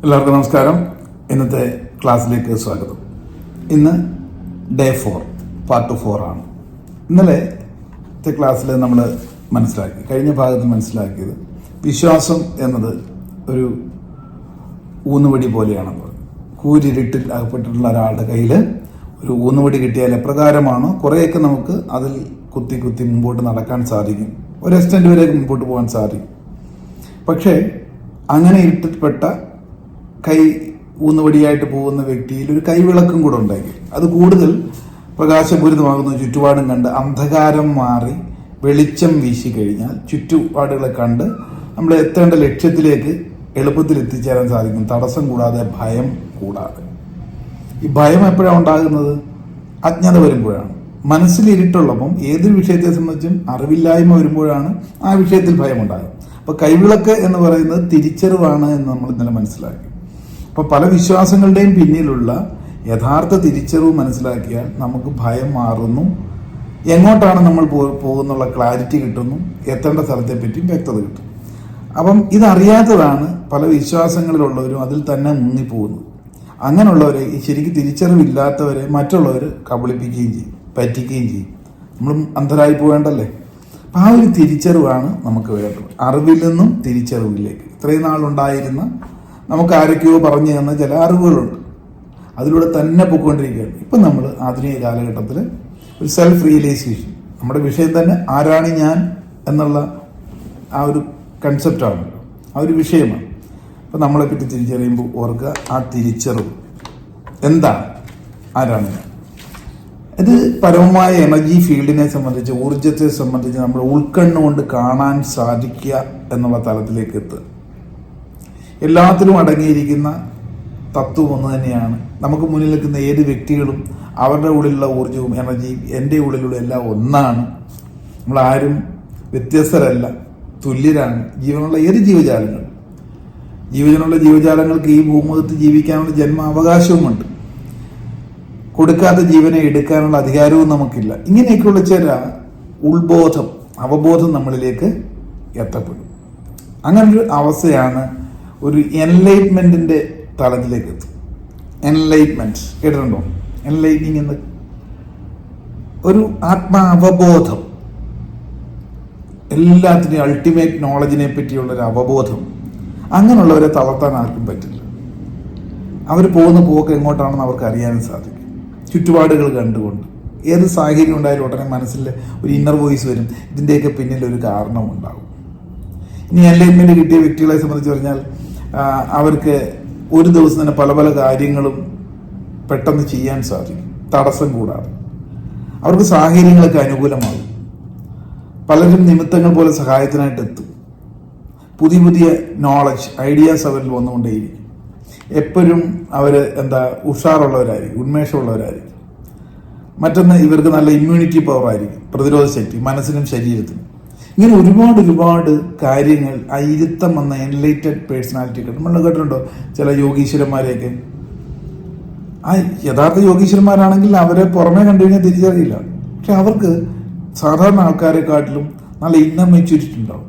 എല്ലാവർക്കും നമസ്കാരം. ഇന്നത്തെ ക്ലാസ്സിലേക്ക് സ്വാഗതം. ഇന്ന് ഡേ 4 പാർട്ട് 4 ആണ്. ഇന്നലത്തെ ക്ലാസ്സിൽ നമ്മൾ കഴിഞ്ഞ ഭാഗത്ത് മനസ്സിലാക്കിയത് വിശ്വാസം എന്നത് ഒരു ഊന്നുവടി പോലെയാണെന്ന്. കൂരിരുട്ടിൽ അകപ്പെട്ടിട്ടുള്ള ഒരാളുടെ കയ്യിൽ ഒരു ഊന്നുവടി കിട്ടിയാൽ എപ്രകാരമാണോ കുറേയൊക്കെ നമുക്ക് അതിൽ കുത്തി കുത്തി മുമ്പോട്ട് നടക്കാൻ സാധിക്കും, ഒരു എക്സ്റ്റെൻഡ് വരെ മുമ്പോട്ട് പോകാൻ സാധിക്കും. പക്ഷേ അങ്ങനെ ഇരുട്ടപ്പെട്ട കൈ ഊന്നുവടിയായിട്ട് പോകുന്ന വ്യക്തിയിൽ ഒരു കൈവിളക്കും കൂടെ ഉണ്ടെങ്കിൽ അത് കൂടുതൽ പ്രകാശപൂരിതമാകുന്ന ചുറ്റുപാടും കണ്ട് അന്ധകാരം മാറി വെളിച്ചം വീശി കഴിഞ്ഞാൽ ചുറ്റുപാടുകളെ കണ്ട് നമ്മൾ എത്തേണ്ട ലക്ഷ്യത്തിലേക്ക് എളുപ്പത്തിൽ എത്തിച്ചേരാൻ സാധിക്കും, തടസ്സം കൂടാതെ, ഭയം കൂടാതെ. ഈ ഭയം എപ്പോഴാണ് ഉണ്ടാകുന്നത്? അജ്ഞത വരുമ്പോഴാണ്. മനസ്സിൽ ഇരുട്ടുള്ളപ്പം ഏതൊരു വിഷയത്തെ സംബന്ധിച്ചും അറിവില്ലായ്മ വരുമ്പോഴാണ് ആ വിഷയത്തിൽ ഭയം ഉണ്ടാകും. അപ്പോൾ കൈവിളക്ക് എന്ന് പറയുന്നത് തിരിച്ചറിവാണ് എന്ന് നമ്മൾ ഇന്നലെ മനസ്സിലാക്കി. അപ്പോൾ പല വിശ്വാസങ്ങളുടെയും പിന്നിലുള്ള യഥാർത്ഥ തിരിച്ചറിവ് മനസ്സിലാക്കിയാൽ നമുക്ക് ഭയം മാറുന്നു, എങ്ങോട്ടാണ് നമ്മൾ പോകുന്നുള്ള ക്ലാരിറ്റി കിട്ടുന്നു, എത്തേണ്ട സ്ഥലത്തെപ്പറ്റിയും വ്യക്തത കിട്ടും. അപ്പം ഇതറിയാത്തതാണ് പല വിശ്വാസങ്ങളിലുള്ളവരും അതിൽ തന്നെ മുങ്ങിപ്പോകുന്നത്. അങ്ങനെയുള്ളവരെ, ഈ ശരിക്കും തിരിച്ചറിവില്ലാത്തവരെ മറ്റുള്ളവർ കബളിപ്പിക്കുകയും ചെയ്യും, പറ്റിക്കുകയും ചെയ്യും. നമ്മളും അന്ധരായി പോകേണ്ടല്ലേ? അപ്പം ആ ഒരു തിരിച്ചറിവാണ് നമുക്ക് വേണ്ടത്. അറിവിൽ നിന്നും തിരിച്ചറിവിലേക്ക് ഇത്രയും നാളുണ്ടായിരുന്ന നമുക്ക് ആരൊക്കെയോ പറഞ്ഞു തന്ന ചില അറിവുകളുണ്ട്, അതിലൂടെ തന്നെ പോയിക്കൊണ്ടിരിക്കുകയാണ്. ഇപ്പം നമ്മൾ ആധുനിക കാലഘട്ടത്തിൽ ഒരു സെൽഫ് റിയലൈസേഷൻ, നമ്മുടെ വിഷയം തന്നെ ആരാണ് ഞാൻ എന്നുള്ള ആ ഒരു കൺസെപ്റ്റാണല്ലോ, ആ ഒരു വിഷയമാണ്. അപ്പം നമ്മളെപ്പറ്റി തിരിച്ചറിയുമ്പോൾ ഓർക്കുക, ആ തിരിച്ചറിവ് എന്താണ്, ആരാണ് ഞാൻ. ഇത് പരമമായ എനർജി ഫീൽഡിനെ സംബന്ധിച്ച്, ഊർജത്തെ സംബന്ധിച്ച് നമ്മൾ ഉൾക്കണ്ണുകൊണ്ട് കാണാൻ സാധിക്കുക എന്നുള്ള തലത്തിലേക്ക് എത്തുക. എല്ലാത്തിലും അടങ്ങിയിരിക്കുന്ന തത്വം ഒന്ന് തന്നെയാണ്. നമുക്ക് മുന്നിൽ നിൽക്കുന്ന ഏത് വ്യക്തികളും അവരുടെ ഉള്ളിലുള്ള ഊർജവും എനർജിയും എൻ്റെ ഉള്ളിലുള്ള എല്ലാം ഒന്നാണ്. നമ്മളാരും വ്യത്യസ്തരല്ല, തുല്യരാണ്. ജീവനുള്ള ഏത് ജീവജാലങ്ങൾക്ക് ഈ ഭൂമുഖത്ത് ജീവിക്കാനുള്ള ജന്മാവകാശവുമുണ്ട്. കൊടുക്കാത്ത ജീവനെ എടുക്കാനുള്ള അധികാരവും നമുക്കില്ല. ഇങ്ങനെയൊക്കെയുള്ള ചില ഉൾബോധം, അവബോധം നമ്മളിലേക്ക് എത്തപ്പെടും. അങ്ങനൊരു അവസ്ഥയാണ് ഒരു എൻലൈറ്റ്മെന്റിന്റെ തലത്തിലേക്ക് എത്തും. എൻലൈറ്റ്മെന്റ് കേട്ടിട്ടുണ്ടോ? എൻലൈറ്റിംഗ് എന്ന് ഒരു ആത്മാവബോധം, എല്ലാത്തിനെയും അൾട്ടിമേറ്റ് നോളജിനെ പറ്റിയുള്ളൊരു അവബോധം. അങ്ങനെയുള്ളവരെ തളർത്താൻ ആർക്കും പറ്റില്ല. അവർ പോകുന്ന പോക്ക് എങ്ങോട്ടാണെന്ന് അവർക്ക് അറിയാനും സാധിക്കും. ചുറ്റുപാടുകൾ കണ്ടുകൊണ്ട് ഏത് സാഹചര്യം ഉണ്ടായാലും ഉടനെ മനസ്സിൽ ഒരു ഇന്നർ വോയിസ് വരും, ഇതിൻ്റെയൊക്കെ പിന്നിൽ ഒരു കാരണമുണ്ടാകും. ഇനി എൻലൈറ്റ്മെന്റ് കിട്ടിയ വ്യക്തികളെ സംബന്ധിച്ച് പറഞ്ഞാൽ അവർക്ക് ഒരു ദിവസം തന്നെ പല പല കാര്യങ്ങളും പെട്ടെന്ന് ചെയ്യാൻ സാധിക്കും, തടസ്സം കൂടാതെ. അവർക്ക് സാഹചര്യങ്ങളൊക്കെ അനുകൂലമാകും. പലരും നിമിത്തങ്ങൾ പോലെ സഹായത്തിനായിട്ട് എത്തും. പുതിയ പുതിയ നോളജ്, ഐഡിയാസ് അവരിൽ വന്നുകൊണ്ടേയിരിക്കും. എപ്പോഴും അവർ ഉഷാറുള്ളവരായിരിക്കും, ഉന്മേഷമുള്ളവരായിരിക്കും. മറ്റൊന്ന്, ഇവർക്ക് നല്ല ഇമ്മ്യൂണിറ്റി പവർ ആയിരിക്കും, പ്രതിരോധ ശക്തി മനസ്സിനും ശരീരത്തിനും. ഇങ്ങനെ ഒരുപാട് കാര്യങ്ങൾ ആ ഇരുത്തം വന്ന എൻലൈറ്റഡ് പേഴ്സണാലിറ്റി നമ്മൾ കേട്ടിട്ടുണ്ടോ? ചില യോഗീശ്വരന്മാരെയൊക്കെ, ആ യഥാർത്ഥ യോഗീശ്വരന്മാരാണെങ്കിൽ അവരെ പുറമേ കണ്ടു കഴിഞ്ഞാൽ തിരിച്ചറിയില്ല. പക്ഷെ അവർക്ക് സാധാരണ ആൾക്കാരെക്കാട്ടിലും നല്ല ഇന്നർ മെച്യൂരിറ്റി ഉണ്ടാവും.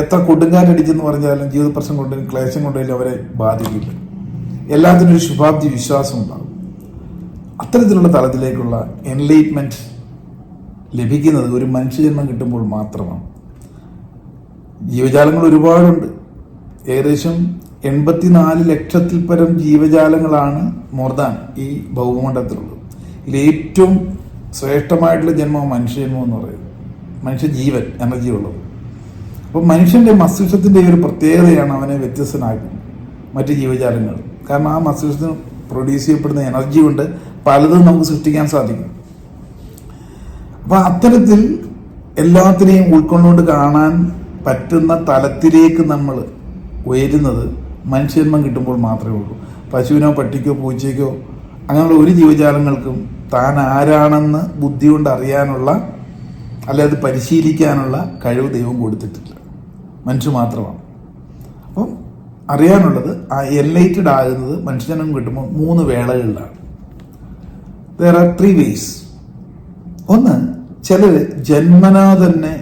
എത്ര കൊടുങ്കാറ്റടിച്ചെന്ന് പറഞ്ഞാലും ജീവിത പ്രശ്നം കൊണ്ടും ക്ലേശം കൊണ്ടും അവരെ ബാധിക്കില്ല. എല്ലാത്തിനും ഒരു ശുഭാപ്തി വിശ്വാസം ഉണ്ടാകും. അത്തരത്തിലുള്ള തലത്തിലേക്കുള്ള എൻലൈറ്റ്മെന്റ് ലഭിക്കുന്നത് ഒരു മനുഷ്യജന്മം കിട്ടുമ്പോൾ മാത്രമാണ്. ജീവജാലങ്ങൾ ഒരുപാടുണ്ട്. ഏകദേശം 84 ലക്ഷത്തിൽ പരം ജീവജാലങ്ങളാണ് മോർദാൻ ഈ ഭൗമമണ്ഡലത്തിലുള്ളത്. ഇതിൽ ഏറ്റവും ശ്രേഷ്ഠമായിട്ടുള്ള ജന്മം മനുഷ്യജന്മം എന്ന് പറയുന്നത്. മനുഷ്യജീവൻ എനർജി ഉള്ളത്. അപ്പോൾ മനുഷ്യന്റെ മസ്തിഷ്കത്തിന്റെ ഒരു പ്രത്യേകതയാണ് അവനെ വ്യത്യസ്തനാക്കുന്നത് മറ്റ് ജീവജാലങ്ങൾ. കാരണം ആ മസ്തിഷ്കത്തിന് പ്രൊഡ്യൂസ് ചെയ്യപ്പെടുന്ന എനർജി കൊണ്ട് പലതും നമുക്ക് സൃഷ്ടിക്കാൻ സാധിക്കും. അപ്പൊ അത്തരത്തിൽ എല്ലാത്തിനെയും ഉൾക്കൊണ്ടുകൊണ്ട് കാണാൻ പറ്റുന്ന തലത്തിലേക്ക് നമ്മൾ ഉയരുന്നത് മനുഷ്യജന്മം കിട്ടുമ്പോൾ മാത്രമേ ഉള്ളൂ. പശുവിനോ പട്ടിക്കോ പൂച്ചയ്ക്കോ അങ്ങനെയുള്ള ഒരു ജീവജാലങ്ങൾക്കും താൻ ആരാണെന്ന് ബുദ്ധി കൊണ്ട് അറിയാനുള്ള, അല്ലെ അത് പരിശീലിക്കാനുള്ള കഴിവ് ദൈവം കൊടുത്തിട്ടില്ല. മനുഷ്യ മാത്രമാണ്. അപ്പം അറിയാനുള്ളത്, ആ എൻലൈറ്റഡ് ആകുന്നത് മനുഷ്യജന്മം കിട്ടുമ്പോൾ 3 വേളകളിലാണ്. there are 3 ways. ഒന്ന്, ചിലർ ജന്മനാ തന്നെ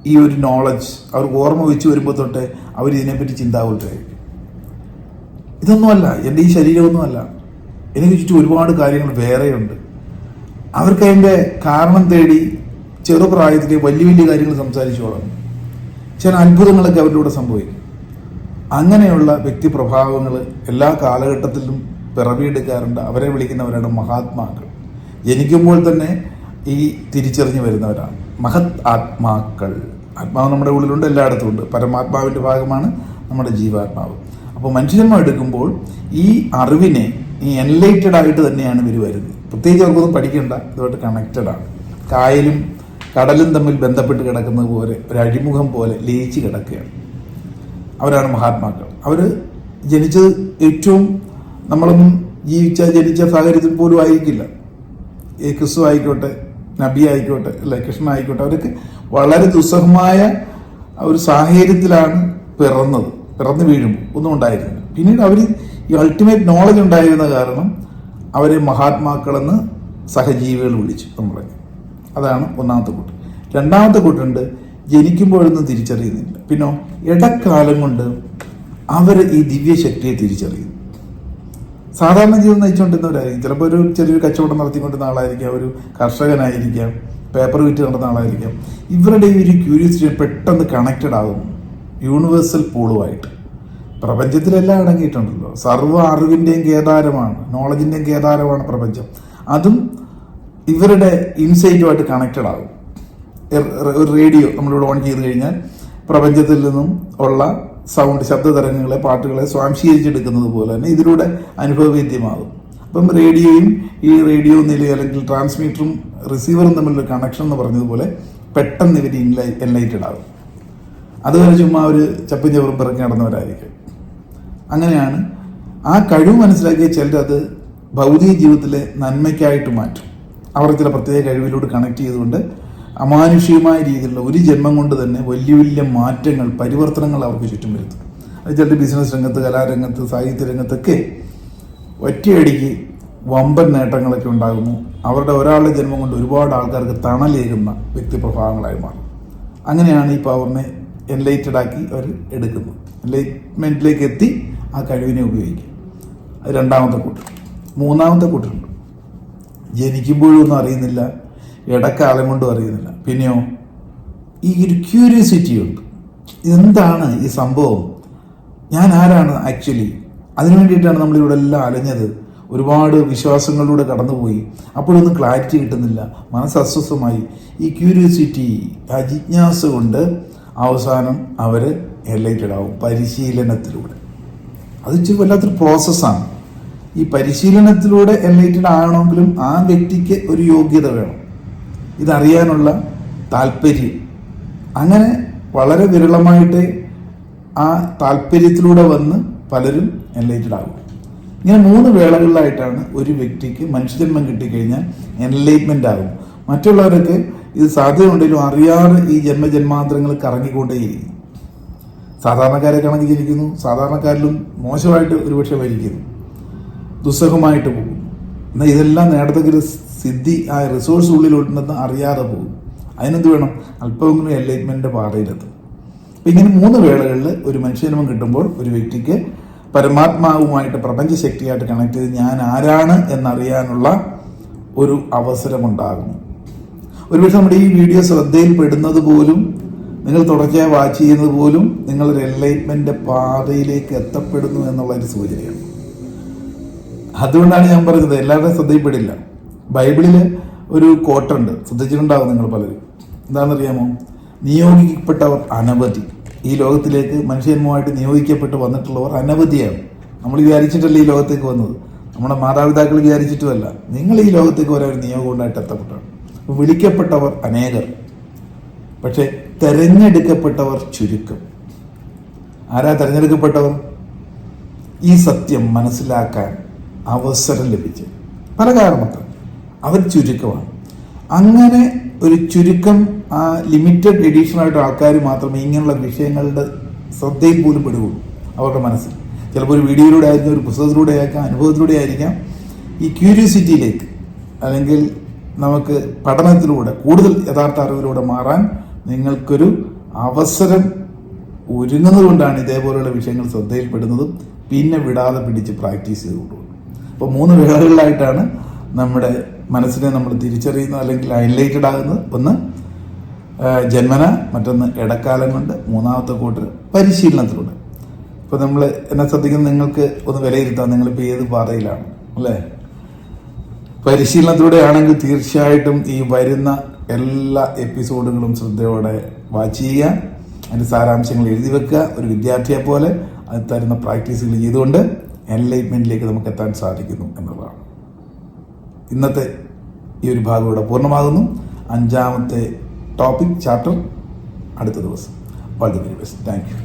ഈ ഒരു നോളജ് അവർ ഓർമ്മ വെച്ച് വരുമ്പോൾ തൊട്ടേ അവർ ഇതിനെപ്പറ്റി ചിന്താകുലരായിരിക്കും. ഇതൊന്നുമല്ല, എൻ്റെ ഈ ശരീരമൊന്നുമല്ല, എനിക്ക് ചുറ്റും ഒരുപാട് കാര്യങ്ങൾ വേറെയുണ്ട്. അവർക്ക് അതിൻ്റെ കാരണം തേടി ചെറുപ്രായത്തിൽ വലിയ വലിയ കാര്യങ്ങൾ സംസാരിച്ചു തുടങ്ങും. ചില അത്ഭുതങ്ങളൊക്കെ അവരിലൂടെ സംഭവിക്കും. അങ്ങനെയുള്ള വ്യക്തിപ്രഭാവങ്ങൾ എല്ലാ കാലഘട്ടത്തിലും പിറവിയെടുക്കാറുണ്ട്. അവരെ വിളിക്കുന്നവരാണ് മഹാത്മാക്കൾ. ജനിക്കുമ്പോൾ തന്നെ ഈ തിരിച്ചറിഞ്ഞു വരുന്നവരാണ് മഹത് ആത്മാക്കൾ. ആത്മാവ് നമ്മുടെ ഉള്ളിലുണ്ട്, എല്ലായിടത്തും ഉണ്ട്. പരമാത്മാവിൻ്റെ ഭാഗമാണ് നമ്മുടെ ജീവാത്മാവ്. അപ്പോൾ മനുഷ്യജന്മം എടുക്കുമ്പോൾ ഈ അറിവിനെ ഈ എൻലൈറ്റഡ് ആയിട്ട് തന്നെയാണ് ഇവർ വരുന്നത്. പ്രത്യേകിച്ച് അവർക്കൊന്നും പഠിക്കേണ്ട, ഇതുമായിട്ട് കണക്റ്റഡാണ്. കായലും കടലും തമ്മിൽ ബന്ധപ്പെട്ട് കിടക്കുന്നത് പോലെ ഒരു അഴിമുഖം പോലെ ലയിച്ച് കിടക്കുകയാണ്. അവരാണ് മഹാത്മാക്കൾ. അവർ ജനിച്ചത് ഏറ്റവും നമ്മളൊന്നും ജനിച്ച സാഹചര്യത്തിൽ പോലും ആയിരിക്കില്ല. ഈ ക്രിസ്തു ആയിക്കോട്ടെ, നബി ആയിക്കോട്ടെ, അല്ലെ കൃഷ്ണൻ ആയിക്കോട്ടെ, അവരൊക്കെ വളരെ ദുസ്സഹമായ ഒരു സാഹചര്യത്തിലാണ് പിറന്നു വീഴുമ്പോൾ ഒന്നും ഉണ്ടായിരുന്നില്ല. പിന്നീട് അവർ ഈ അൾട്ടിമേറ്റ് നോളജ് ഉണ്ടായിരുന്ന കാരണം അവരെ മഹാത്മാക്കളെന്ന് സഹജീവികൾ വിളിച്ചു നമ്മളെ. അതാണ് ഒന്നാമത്തെ കൂട്ട്. രണ്ടാമത്തെ കൂട്ടുണ്ട് ജനിക്കുമ്പോഴൊന്നും തിരിച്ചറിയുന്നില്ല, പിന്നെ ഇടക്കാലം കൊണ്ട് അവർ ഈ ദിവ്യശക്തിയെ തിരിച്ചറിയുന്നു. സാധാരണ ജീവിതം നയിച്ചുകൊണ്ടിരുന്നവരായിരിക്കും. ചിലപ്പോൾ ഒരു ചെറിയൊരു കച്ചവടം നടത്തിക്കൊണ്ടിരുന്ന ആളായിരിക്കാം, ഒരു കർഷകനായിരിക്കാം, പേപ്പർ വിറ്റ് നടന്ന ആളായിരിക്കാം. ഇവരുടെ ഈ ഒരു ക്യൂരിയോസിറ്റി പെട്ടെന്ന് കണക്റ്റഡ് ആകുന്നു യൂണിവേഴ്സൽ പൂളുമായിട്ട്. പ്രപഞ്ചത്തിലെല്ലാം അടങ്ങിയിട്ടുണ്ടല്ലോ. സർവ്വ അറിവിൻ്റെയും കേദാരമാണ്, നോളജിൻ്റെയും കേദാരമാണ് പ്രപഞ്ചം. അതും ഇവരുടെ ഇൻസൈറ്റുമായിട്ട് കണക്റ്റഡ് ആകും. ഒരു റേഡിയോ നമ്മളിവിടെ ഓൺ ചെയ്ത് കഴിഞ്ഞാൽ പ്രപഞ്ചത്തിൽ നിന്നും ഉള്ള സൗണ്ട്, ശബ്ദതരംഗങ്ങളെ, പാട്ടുകളെ സ്വാംശീകരിച്ചെടുക്കുന്നത് പോലെ തന്നെ ഇതിലൂടെ അനുഭവവേദ്യമാകും. അപ്പം റേഡിയോയും ഈ റേഡിയോ നിലയും അല്ലെങ്കിൽ ട്രാൻസ്മീറ്ററും റിസീവറും തമ്മിലുള്ള കണക്ഷൻ എന്ന് പറഞ്ഞതുപോലെ പെട്ടെന്ന് ഇവർ എൻലൈറ്റഡ് ആകും. അതുവരെ ചുമ്മാ ഒരു ചപ്പും ചവറും പിറക്കി നടന്നവരായിരിക്കും. അങ്ങനെയാണ് ആ കഴിവ് മനസ്സിലാക്കിയ ചിലരത് ഭൗതിക ജീവിതത്തിലെ നന്മയ്ക്കായിട്ട് മാറ്റും. അവർ ചില പ്രത്യേക കഴിവിലൂടെ കണക്ട് ചെയ്തുകൊണ്ട് അമാനുഷികമായ രീതിയിലുള്ള ഒരു ജന്മം കൊണ്ട് തന്നെ വലിയ വലിയ മാറ്റങ്ങൾ, പരിവർത്തനങ്ങൾ അവർക്ക് ചുറ്റും വരുത്തും. അത് ചിലർ ബിസിനസ് രംഗത്ത്, കലാരംഗത്ത്, സാഹിത്യ രംഗത്തൊക്കെ ഒറ്റയടിക്ക് വമ്പൻ നേട്ടങ്ങളൊക്കെ ഉണ്ടാകുന്നു. അവരുടെ ഒരാളുടെ ജന്മം കൊണ്ട് ഒരുപാട് ആൾക്കാർക്ക് തണലേകുന്ന വ്യക്തിപ്രഭാവങ്ങളായി മാറും. അങ്ങനെയാണ് ഈ പവറിനെ എൻലൈറ്റഡ് ആക്കി അവർ എടുക്കുന്നത്. എൻലൈറ്റ്മെൻറ്റിലേക്ക് എത്തി ആ കഴിവിനെ ഉപയോഗിക്കും. അത് രണ്ടാമത്തെ കൂട്ടർ. മൂന്നാമത്തെ കൂട്ടരുണ്ട് ജനിക്കുമ്പോഴൊന്നും അറിയുന്നില്ല, ഇടക്കാലം കൊണ്ടും അറിയുന്നില്ല. പിന്നെയോ ഈ ഒരു ക്യൂരിയോസിറ്റി ഉണ്ട്. എന്താണ് ഈ സംഭവം, ഞാൻ ആരാണ് ആക്ച്വലി? അതിനു വേണ്ടിയിട്ടാണ് നമ്മളിവിടെ എല്ലാം അലഞ്ഞത്. ഒരുപാട് വിശ്വാസങ്ങളിലൂടെ കടന്നുപോയി, അപ്പോഴൊന്നും ക്ലാരിറ്റി കിട്ടുന്നില്ല, മനസ്സ് അസ്വസ്ഥമായി. ഈ ക്യൂരിയോസിറ്റി, ആ ജിജ്ഞാസ കൊണ്ട് അവസാനം അവർ എൻലൈറ്റഡ് ആവും പരിശീലനത്തിലൂടെ. അത് ഇച്ചിരി വല്ലാത്തൊരു പ്രോസസ്സാണ്. ഈ പരിശീലനത്തിലൂടെ എൻലൈറ്റഡ് ആകണമെങ്കിലും ആ വ്യക്തിക്ക് ഒരു യോഗ്യത വേണം, ഇതറിയാനുള്ള താല്പര്യം. അങ്ങനെ വളരെ വിരളമായിട്ട് ആ താല്പര്യത്തിലൂടെ വന്ന് പലരും എൻലൈറ്റഡ് ആകും. ഇങ്ങനെ 3 വേളകളിലായിട്ടാണ് ഒരു വ്യക്തിക്ക് മനുഷ്യജന്മം കിട്ടിക്കഴിഞ്ഞാൽ എൻലൈറ്റ്മെന്റ് ആകും. മറ്റുള്ളവരൊക്കെ ഇത് സാധ്യതയുണ്ടെങ്കിലും അറിയാതെ ഈ ജന്മജന്മാന്തരങ്ങൾ കറങ്ങിക്കൊണ്ടേയിരിക്കും. സാധാരണക്കാരെ കണക്കിരിക്കുന്നു, സാധാരണക്കാരിലും മോശമായിട്ട് ഒരുപക്ഷെ വരിക്കുന്നു, ദുസ്സഹമായിട്ട് പോകും. എന്നാൽ ഇതെല്ലാം നേടത്തക്കൊരു സിദ്ധി ആ റിസോഴ്സ് ഉള്ളിലുണ്ടെന്ന് അറിയാതെ പോകും. അതിനെന്ത് വേണം? അല്പമെങ്കിലും എൻലൈറ്റ്മെന്റിന്റെ പാതയിലെത്തും. അപ്പം ഇങ്ങനെ 3 വേളകളിൽ ഒരു മനുഷ്യജന്മം കിട്ടുമ്പോൾ ഒരു വ്യക്തിക്ക് പരമാത്മാവുമായിട്ട്, പ്രപഞ്ചശക്തിയായിട്ട് കണക്ട് ചെയ്ത് ഞാൻ ആരാണ് എന്നറിയാനുള്ള ഒരു അവസരമുണ്ടാകുന്നു. ഒരുപക്ഷെ നമ്മുടെ ഈ വീഡിയോ ശ്രദ്ധയിൽപ്പെടുന്നത് പോലും, നിങ്ങൾ തുടർച്ചയായി വാച്ച് ചെയ്യുന്നത് പോലും നിങ്ങളൊരു എൻലൈറ്റ്മെന്റ് പാതയിലേക്ക് എത്തപ്പെടുന്നു എന്നുള്ള ഒരു സൂചനയാണ്. അതുകൊണ്ടാണ് ഞാൻ പറഞ്ഞത് എല്ലാവരുടെയും ശ്രദ്ധയിൽപ്പെടില്ല. ബൈബിളിൽ ഒരു കോട്ടുണ്ട്, ശ്രദ്ധിച്ചിട്ടുണ്ടാകും നിങ്ങൾ പലരും. എന്താണെന്നറിയാമോ? നിയോഗിക്കപ്പെട്ടവർ അനവധി. ഈ ലോകത്തിലേക്ക് മനുഷ്യജന്മമായിട്ട് നിയോഗിക്കപ്പെട്ട് വന്നിട്ടുള്ളവർ അനവധിയാണ്. നമ്മൾ വിചാരിച്ചിട്ടല്ല ഈ ലോകത്തേക്ക് വന്നത്, നമ്മുടെ മാതാപിതാക്കൾ വിചാരിച്ചിട്ടുമല്ല. നിങ്ങൾ ഈ ലോകത്തേക്ക് വരാൻ ഒരു നിയോഗം കൊണ്ടായിട്ട് എത്തപ്പെട്ടാണ്. വിളിക്കപ്പെട്ടവർ അനേകർ, പക്ഷെ തെരഞ്ഞെടുക്കപ്പെട്ടവർ ചുരുക്കം. ആരാ തെരഞ്ഞെടുക്കപ്പെട്ടവർ? ഈ സത്യം മനസ്സിലാക്കാൻ അവസരം ലഭിച്ചു പല കാരണത്താൽ അവർ ചുരുക്കമാണ്. അങ്ങനെ ഒരു ചുരുക്കം, ആ ലിമിറ്റഡ് എഡിഷനായിട്ട് ആൾക്കാർ മാത്രമേ ഇങ്ങനെയുള്ള വിഷയങ്ങളുടെ ശ്രദ്ധയിൽ പോലും പെടുകയുള്ളൂ അവരുടെ മനസ്സിൽ. ചിലപ്പോൾ ഒരു വീഡിയോയിലൂടെ ആയിരിക്കും, ഒരു പുസ്തകത്തിലൂടെ ആയിരിക്കാം, അനുഭവത്തിലൂടെ ആയിരിക്കാം. ഈ ക്യൂരിയോസിറ്റിയിലേക്ക് അല്ലെങ്കിൽ നമുക്ക് പഠനത്തിലൂടെ കൂടുതൽ യഥാർത്ഥ അറിവിലൂടെ മാറാൻ നിങ്ങൾക്കൊരു അവസരം ഒരുങ്ങുന്നത് കൊണ്ടാണ് ഇതേപോലെയുള്ള വിഷയങ്ങൾ ശ്രദ്ധയിൽപ്പെടുന്നതും പിന്നെ വിടാതെ പിടിച്ച് പ്രാക്ടീസ് ചെയ്ത് കൊണ്ടുപോകും. അപ്പോൾ 3 വേളകളിലായിട്ടാണ് നമ്മുടെ മനസ്സിനെ നമ്മൾ തിരിച്ചറിയുന്നത് അല്ലെങ്കിൽ ഹൈലൈറ്റഡ് ആകുന്നത്. ഒന്ന് ജന്മന, മറ്റൊന്ന് ഇടക്കാലം കൊണ്ട്, മൂന്നാമത്തെ കൂട്ടർ പരിശീലനത്തിലൂടെ. ഇപ്പോൾ നമ്മൾ എന്നെ ശ്രദ്ധിക്കുന്ന നിങ്ങൾക്ക് ഒന്ന് വിലയിരുത്താം, നിങ്ങളിപ്പോൾ ഏത് പാതയിലാണ് അല്ലേ. പരിശീലനത്തിലൂടെ ആണെങ്കിൽ തീർച്ചയായിട്ടും ഈ വരുന്ന എല്ലാ എപ്പിസോഡുകളും ശ്രദ്ധയോടെ വാച്ച് ചെയ്യുക, അതിൻ്റെ സാരാംശങ്ങൾ എഴുതി വെക്കുക. ഒരു വിദ്യാർത്ഥിയെ പോലെ അത് തരുന്ന പ്രാക്ടീസുകൾ ചെയ്തുകൊണ്ട് എൻലൈറ്റ്മെൻറ്റിലേക്ക് നമുക്ക് എത്താൻ സാധിക്കുന്നു എന്നുള്ളതാണ്. ഇന്നത്തെ ഈ ഒരു ഭാഗം ഇവിടെ പൂർണ്ണമാകുന്നു. 5ാമത്തെ ടോപ്പിക് ചാപ്റ്റർ അടുത്ത ദിവസം. All the very best. Thank you.